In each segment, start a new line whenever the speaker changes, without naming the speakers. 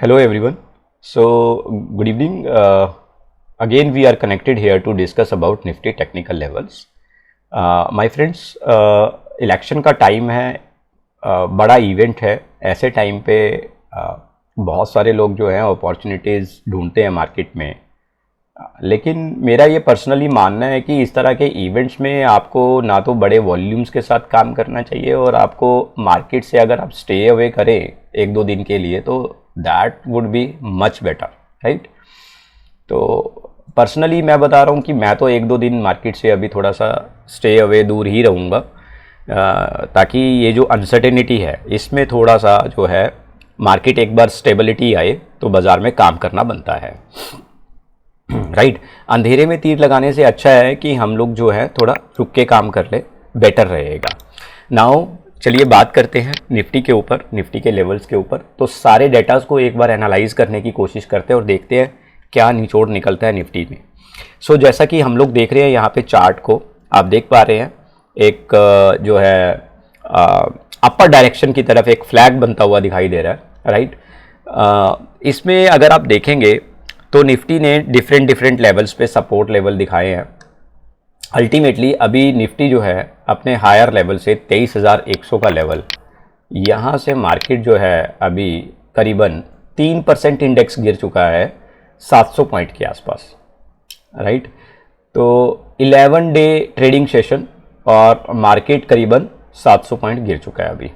Hello everyone. So good evening. Again we are connected here to discuss about Nifty technical levels. My friends, election का time है, बड़ा event है. ऐसे time पे बहुत सारे लोग जो हैं अपॉर्चुनिटीज़ ढूंढते हैं मार्केट में. लेकिन मेरा ये पर्सनली मानना है कि इस तरह के इवेंट्स में आपको ना तो बड़े वॉल्यूम्स के साथ काम करना चाहिए, और आपको मार्केट से अगर आप स्टे अवे करें एक दो दिन के लिए तो that would be much better, right. तो पर्सनली मैं बता रहा हूँ कि मैं तो एक दो दिन मार्केट से अभी थोड़ा सा स्टे अवे, दूर ही रहूँगा, ताकि ये जो अनसर्टेनिटी है इसमें थोड़ा सा जो है मार्केट एक बार स्टेबिलिटी आए तो बाज़ार में काम करना बनता है, राइट. अंधेरे में तीर लगाने से अच्छा है कि हम लोग जो है थोड़ा रुक के काम कर ले, बेटर रहेगा. नाउ चलिए बात करते हैं निफ्टी के ऊपर, निफ्टी के लेवल्स के ऊपर. तो सारे डेटास को एक बार एनालाइज करने की कोशिश करते हैं और देखते हैं क्या निचोड़ निकलता है निफ्टी में. सो जैसा कि हम लोग देख रहे हैं यहाँ पे चार्ट को आप देख पा रहे हैं, एक जो है अपर डायरेक्शन की तरफ एक फ्लैग बनता हुआ दिखाई दे रहा है, राइट. इसमें अगर आप देखेंगे तो निफ्टी ने डिफरेंट लेवल्स पे सपोर्ट लेवल दिखाए हैं. अल्टीमेटली अभी निफ्टी जो है अपने हायर लेवल से 23,100 का लेवल, यहाँ से मार्केट जो है अभी करीबन 3% इंडेक्स गिर चुका है 700 पॉइंट के आसपास, राइट. तो 11 डे ट्रेडिंग सेशन और मार्केट करीबन 700 पॉइंट गिर चुका है अभी.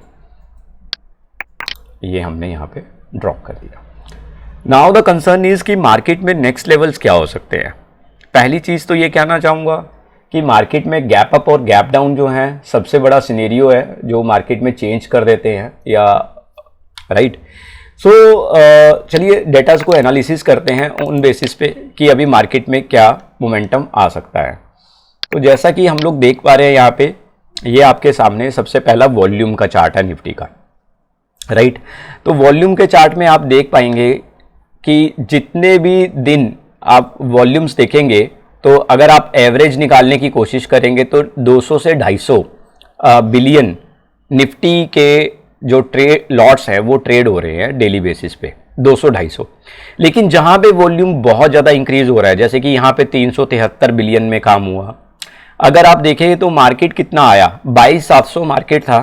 ये हमने यहाँ पे ड्रॉप कर दिया. नाउ द कंसर्न इज कि मार्केट में नेक्स्ट लेवल्स क्या हो सकते हैं. पहली चीज़ तो ये कहना चाहूँगा कि मार्केट में गैप अप और गैप डाउन जो है सबसे बड़ा सिनेरियो है जो मार्केट में चेंज कर देते हैं, या राइट. सो चलिए डेटास को एनालिसिस करते हैं उन बेसिस पे कि अभी मार्केट में क्या मोमेंटम आ सकता है. तो जैसा कि हम लोग देख पा रहे हैं यहाँ पे, ये आपके सामने सबसे पहला वॉल्यूम का चार्ट है निफ्टी का, राइट. तो वॉल्यूम के चार्ट में आप देख पाएंगे कि जितने भी दिन आप वॉल्यूम्स देखेंगे तो अगर आप एवरेज निकालने की कोशिश करेंगे तो 200 से 250 बिलियन निफ्टी के जो ट्रेड लॉट्स है वो ट्रेड हो रहे हैं डेली बेसिस पे, 200-250. लेकिन जहां पे वॉल्यूम बहुत ज़्यादा इंक्रीज हो रहा है, जैसे कि यहाँ पे 373 बिलियन में काम हुआ. अगर आप देखेंगे तो मार्केट कितना आया, 22,700 मार्केट था,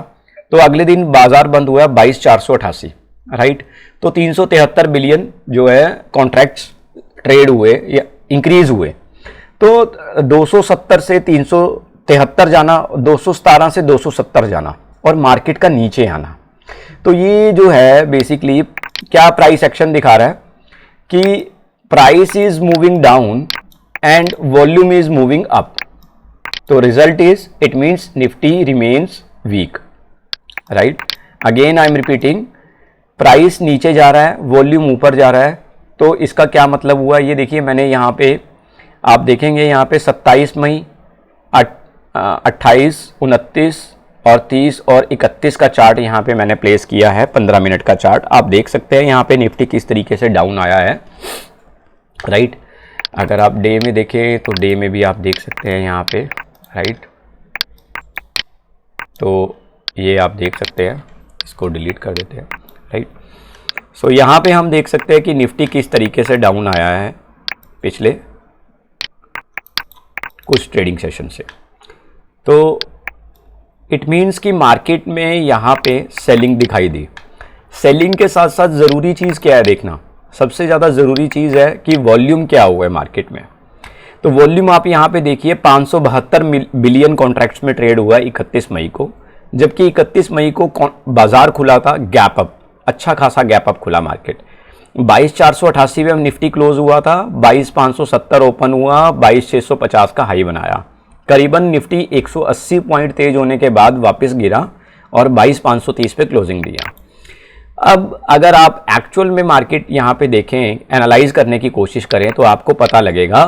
तो अगले दिन बाजार बंद हुआ 22,488, राइट. तो 373 बिलियन जो है कॉन्ट्रैक्ट्स ट्रेड हुए या इंक्रीज हुए. तो 270 से 373 जाना, 217 से 270 जाना और मार्केट का नीचे आना. तो ये जो है बेसिकली क्या प्राइस एक्शन दिखा रहा है कि price is moving down and volume is moving up. तो result is it means Nifty remains weak, right. Again I am repeating, price नीचे जा रहा है, वॉल्यूम ऊपर जा रहा है. तो इसका क्या मतलब हुआ, ये देखिए मैंने यहाँ पे आप देखेंगे यहाँ पे 27 मई, 28, 29 और 30 और 31 का चार्ट यहाँ पे मैंने प्लेस किया है, 15 मिनट का चार्ट. आप देख सकते हैं यहाँ पे निफ्टी किस तरीके से डाउन आया है, राइट. अगर आप डे में देखें तो डे में भी आप देख सकते हैं यहाँ पे, राइट. तो ये आप देख सकते हैं, इसको डिलीट कर देते हैं, राइट. सो यहाँ पे हम देख सकते हैं कि निफ्टी किस तरीके से डाउन आया है पिछले कुछ ट्रेडिंग सेशन से. तो इट मीन्स कि मार्केट में यहाँ पे सेलिंग दिखाई दी. सेलिंग के साथ साथ ज़रूरी चीज़ क्या है देखना, सबसे ज़्यादा ज़रूरी चीज़ है कि वॉल्यूम क्या हुआ है मार्केट में. तो वॉल्यूम आप यहाँ पे देखिए 572 बिलियन कॉन्ट्रैक्ट्स में ट्रेड हुआ 31 मई को, जबकि 31 मई को बाजार खुला था गैप अप, अच्छा खासा गैप अप खुला मार्केट. 22,488 में निफ्टी क्लोज हुआ था, 22,570 ओपन हुआ, 22,650 का हाई बनाया. करीबन निफ्टी 180 पॉइंट तेज होने के बाद वापस गिरा और 22,530 पे क्लोजिंग दिया. अब अगर आप एक्चुअल में मार्केट यहाँ पे देखें, एनालाइज करने की कोशिश करें तो आपको पता लगेगा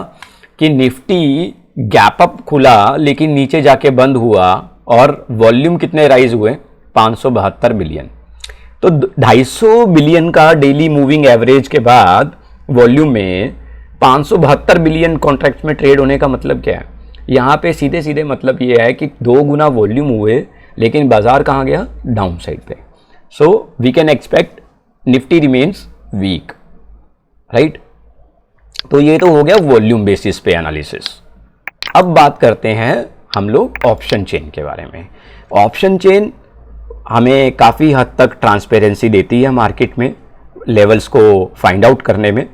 कि निफ्टी गैप अप खुला लेकिन नीचे जाके बंद हुआ और वॉल्यूम कितने राइज हुए, 572 बिलियन. तो 250 बिलियन का डेली मूविंग एवरेज के बाद वॉल्यूम में 572 बिलियन कॉन्ट्रैक्ट्स में ट्रेड होने का मतलब क्या है, यहाँ पे सीधे सीधे मतलब ये है कि 2 गुना वॉल्यूम हुए लेकिन बाजार कहाँ गया, डाउन साइड पे. So we can expect Nifty remains weak, right. तो ये तो हो गया वॉल्यूम बेसिस पे एनालिसिस। अब बात करते हैं हम लोग ऑप्शन चेन के बारे में। ऑप्शन चेन हमें काफ़ी हद तक ट्रांसपेरेंसी देती है मार्केट में लेवल्स को फाइंड आउट करने में।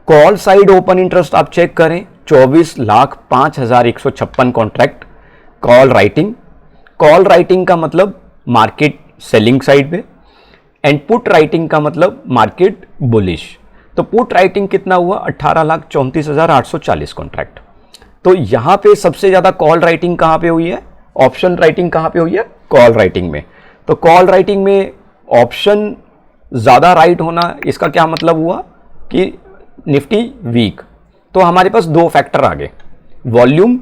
कॉल साइड ओपन इंटरेस्ट आप चेक करें, 24,05,156 contract call writing. Call writing का मतलब मार्केट सेलिंग साइड पे, एंड पुट राइटिंग का मतलब मार्केट बुलिश। तो पुट राइटिंग कितना हुआ, 18,34,840 कॉन्ट्रैक्ट। तो यहां पे सबसे ज्यादा कॉल राइटिंग कहां पे हुई है, ऑप्शन राइटिंग कहां पे हुई है, कॉल राइटिंग में। तो कॉल राइटिंग में ऑप्शन ज्यादा राइट होना, इसका क्या मतलब हुआ कि निफ्टी वीक। तो हमारे पास दो फैक्टर आ गए, वॉल्यूम,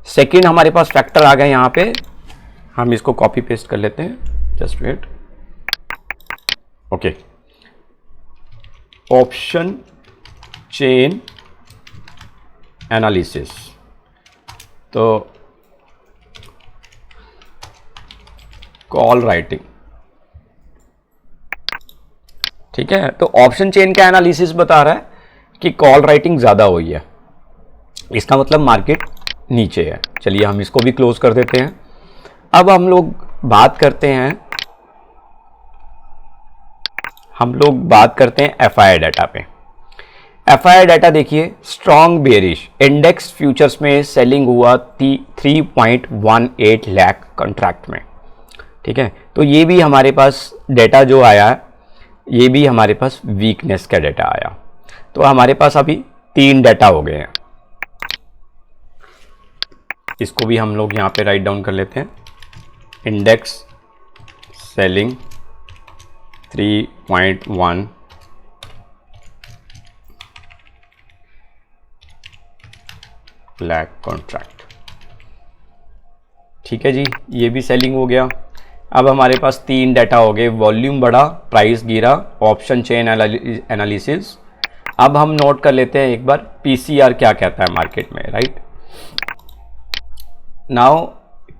सेकंड हमारे पास फैक्टर आ गए यहां पे। हम इसको कॉपी पेस्ट कर लेते हैं, just wait, okay. Option chain analysis, तो कॉल राइटिंग, ठीक है। तो ऑप्शन चेन का एनालिसिस बता रहा है कि कॉल राइटिंग ज्यादा हुई है, इसका मतलब मार्केट नीचे है। चलिए हम इसको भी क्लोज कर देते हैं। अब हम लोग बात करते हैं एफआई डाटा पे। एफआई डाटा देखिए, स्ट्रॉन्ग बेरिश, इंडेक्स फ्यूचर्स में सेलिंग हुआ 3.18 लाख कॉन्ट्रैक्ट में, ठीक है। तो ये भी हमारे पास डेटा जो आया, ये भी हमारे पास वीकनेस का डेटा आया। तो हमारे पास अभी 3 डाटा हो गए हैं, इसको भी हम लोग यहाँ पे राइट डाउन कर लेते हैं। इंडेक्स सेलिंग 3.1 लाख कॉन्ट्रैक्ट, ठीक है जी, ये भी सेलिंग हो गया। अब हमारे पास 3 डाटा हो गए, वॉल्यूम बढ़ा, प्राइस गिरा, ऑप्शन चेन एनालिसिस। अब हम नोट कर लेते हैं एक बार पीसीआर क्या कहता है मार्केट में, राइट। नाउ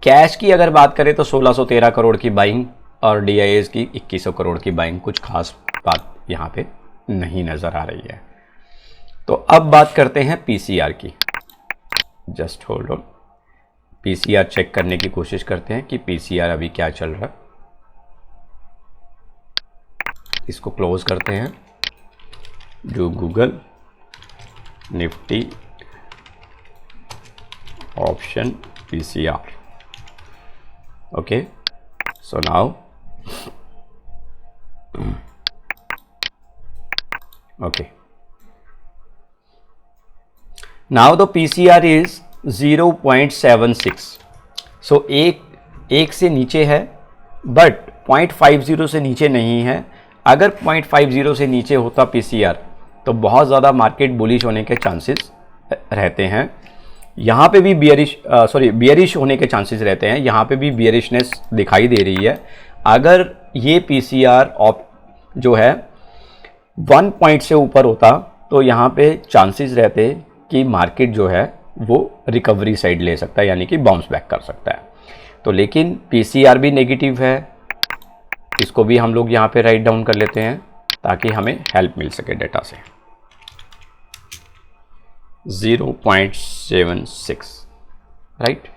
कैश की अगर बात करें तो 1613 करोड़ की बाइंग और डीआईएस की 2100 करोड़ की बाइंग, कुछ खास बात यहाँ पे नहीं नजर आ रही है। तो अब बात करते हैं पीसीआर की, just hold on. PCR check करने की कोशिश करते हैं कि पीसीआर अभी क्या चल रहा है। इसको क्लोज करते हैं, जो Google Nifty option PCR, okay. So now okay, now the PCR is 0.76, so एक से नीचे है, बट 0.50 से नीचे नहीं है। अगर 0.50 से नीचे होता PCR तो बहुत ज़्यादा मार्केट बुलिश होने के चांसेस रहते हैं। यहाँ पे भी बियरिश होने के चांसेस रहते हैं, यहाँ पे भी बियरिशनेस दिखाई दे रही है। अगर ये PCR जो है 1 पॉइंट से ऊपर होता तो यहाँ पे चांसेस रहते कि मार्केट जो है वो रिकवरी साइड ले सकता है, यानी कि बाउंस बैक कर सकता है। तो लेकिन पीसीआर भी नेगेटिव है, इसको भी हम लोग यहाँ पे राइट डाउन कर लेते हैं ताकि हमें हेल्प मिल सके डेटा से। 0.76, राइट।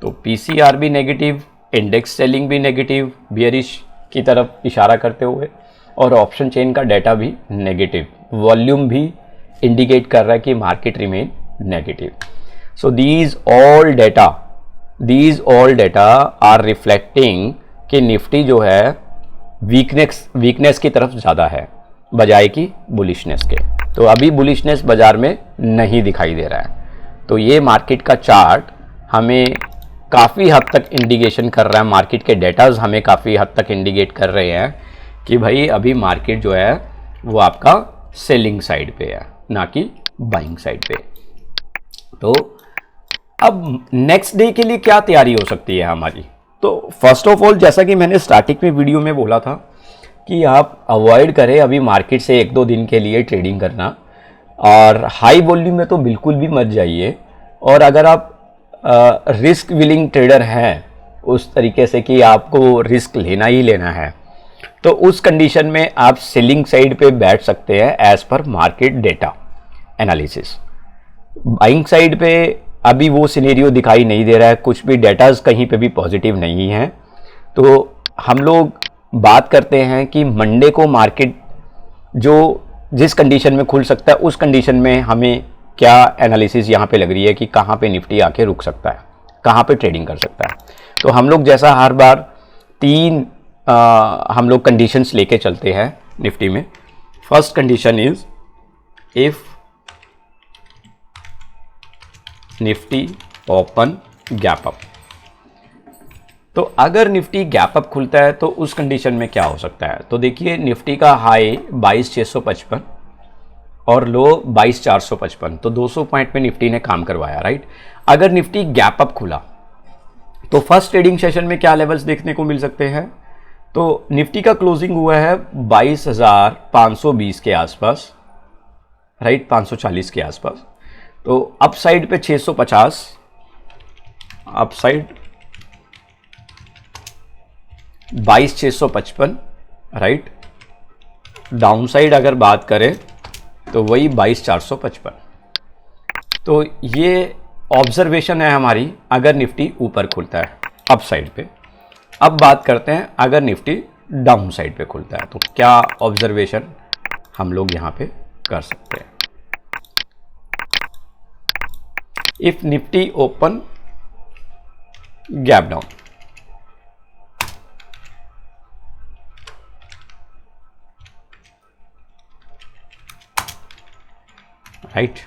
तो पीसीआर भी नेगेटिव, इंडेक्स सेलिंग भी नेगेटिव, बियरिश की तरफ इशारा करते हुए, और ऑप्शन चेन का डेटा भी नेगेटिव, वॉल्यूम भी इंडिकेट कर रहा है कि market remain negative. So these all data are reflecting कि निफ्टी जो है वीकनेस की तरफ ज़्यादा है बजाय कि बुलिशनेस के। तो अभी बुलिशनेस बाजार में नहीं दिखाई दे रहा है। तो ये मार्केट का चार्ट हमें काफ़ी हद तक इंडिकेशन कर रहा है, मार्केट के डेटाज हमें काफ़ी हद तक इंडिकेट कर रहे हैं कि भाई अभी मार्केट जो है वो आपका सेलिंग साइड पे है, ना कि बाइंग साइड पे। तो अब नेक्स्ट डे के लिए क्या तैयारी हो सकती है हमारी? तो फर्स्ट ऑफ ऑल, जैसा कि मैंने स्टार्टिंग में वीडियो में बोला था कि आप अवॉइड करें अभी मार्केट से 1-2 दिन के लिए ट्रेडिंग करना, और हाई वॉल्यूम में तो बिल्कुल भी मत जाइए। और अगर आप रिस्क विलिंग ट्रेडर हैं, उस तरीके से कि आपको रिस्क लेना ही लेना है, तो उस कंडीशन में आप सेलिंग साइड पे बैठ सकते हैं as per market data analysis. Buying side पे अभी वो सिनेरियो दिखाई नहीं दे रहा है, कुछ भी डेटाज कहीं पे भी पॉजिटिव नहीं है। तो हम लोग बात करते हैं कि मंडे को मार्केट जो जिस कंडीशन में खुल सकता है उस कंडीशन में हमें क्या एनालिसिस यहाँ पे लग रही है कि कहाँ पे निफ्टी आके रुक सकता है, कहाँ पे ट्रेडिंग कर सकता है। तो हम लोग जैसा हर बार तीन हम लोग कंडीशंस लेके चलते हैं निफ्टी में। First condition is if Nifty open gap up. तो अगर निफ्टी गैप अप खुलता है तो उस कंडीशन में क्या हो सकता है। तो देखिए निफ्टी का हाई 22,655 और लो 22,455, तो 200 पॉइंट में निफ्टी ने काम करवाया, राइट। अगर निफ्टी गैप अप खुला तो फर्स्ट ट्रेडिंग सेशन में क्या लेवल्स देखने को मिल सकते हैं। तो निफ्टी का क्लोजिंग हुआ है 22,520 के आसपास, राइट, 540 के आसपास। तो अप साइड पे 650, up side 22,655, right. Down side अगर बात करें तो वही 22,455। तो ये ऑब्जर्वेशन है हमारी अगर निफ्टी ऊपर खुलता है अप साइड पे। अब बात करते हैं अगर निफ्टी डाउन साइड पे खुलता है तो क्या ऑब्जर्वेशन हम लोग यहाँ पे कर सकते हैं। If Nifty open gap down, right.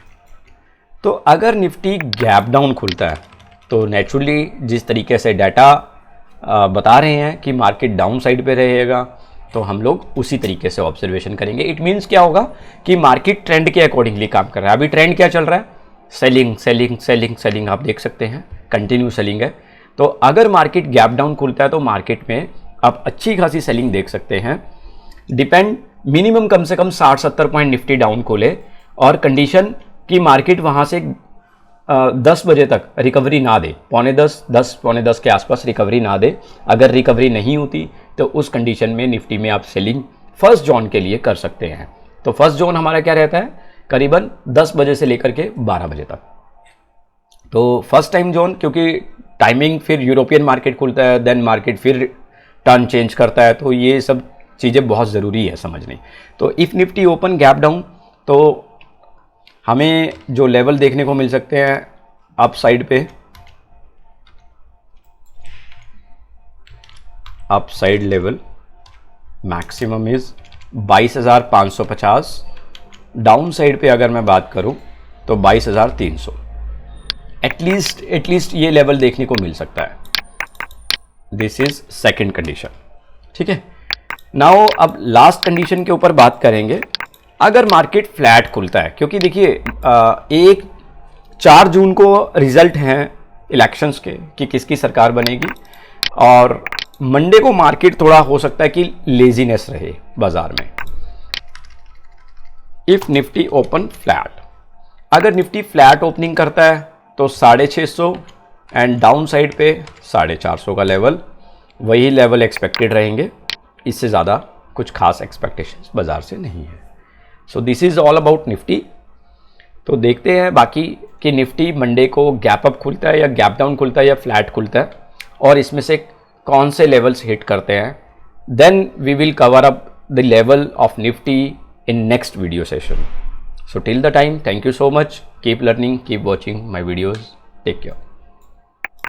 तो अगर निफ्टी गैप डाउन खुलता है तो नेचुरली जिस तरीके से डाटा बता रहे हैं कि मार्केट डाउन साइड पे रहेगा तो हम लोग उसी तरीके से ऑब्जर्वेशन करेंगे। इट मीन्स क्या होगा कि मार्केट ट्रेंड के अकॉर्डिंगली काम कर रहा है। अभी ट्रेंड क्या चल रहा है, सेलिंग सेलिंग सेलिंग सेलिंग, आप देख सकते हैं कंटिन्यू सेलिंग है। तो अगर मार्केट गैप डाउन खुलता है तो मार्केट में आप अच्छी खासी सेलिंग देख सकते हैं। डिपेंड मिनिमम कम से कम 60-70 पॉइंट निफ्टी डाउन खोले और कंडीशन कि मार्केट वहाँ से 10 बजे तक रिकवरी ना दे, पौने 10 के आसपास रिकवरी ना दे। अगर रिकवरी नहीं होती तो उस कंडीशन में निफ्टी में आप सेलिंग फर्स्ट जोन के लिए कर सकते हैं। तो फर्स्ट जोन हमारा क्या रहता है, करीबन 10 बजे से लेकर के 12 बजे तक। तो फर्स्ट टाइम जोन, क्योंकि टाइमिंग फिर यूरोपियन मार्केट खुलता है, देन मार्केट फिर टर्न चेंज करता है, तो ये सब चीज़ें बहुत ज़रूरी है समझनी। तो if Nifty open gap down तो हमें जो लेवल देखने को मिल सकते हैं अप साइड पे, up side level maximum is 22,550। Down side पे अगर मैं बात करूं तो 22,300। एटलीस्ट ये लेवल देखने को मिल सकता है। दिस इज सेकेंड कंडीशन, ठीक है। नाउ अब लास्ट कंडीशन के ऊपर बात करेंगे। अगर मार्केट फ्लैट खुलता है, क्योंकि देखिए 4 जून को रिजल्ट हैं इलेक्शंस के कि किसकी सरकार बनेगी, और मंडे को मार्केट थोड़ा हो सकता है कि लेजीनेस रहे बाजार में। इफ निफ्टी ओपन फ्लैट, अगर निफ्टी फ्लैट ओपनिंग करता है तो 650 एंड डाउन साइड पे 450 का लेवल, वही लेवल एक्सपेक्टेड रहेंगे। इससे ज़्यादा कुछ खास एक्सपेक्टेशंस बाजार से नहीं है। So this is all about Nifty. तो देखते हैं बाकी कि निफ्टी मंडे को गैप अप खुलता है या गैप डाउन खुलता है या फ्लैट खुलता है, और इसमें से कौन से लेवल्स हिट करते हैं। Then we will cover up the level of Nifty in next video session. So till the time, thank you so much. Keep learning, keep watching my videos. Take care.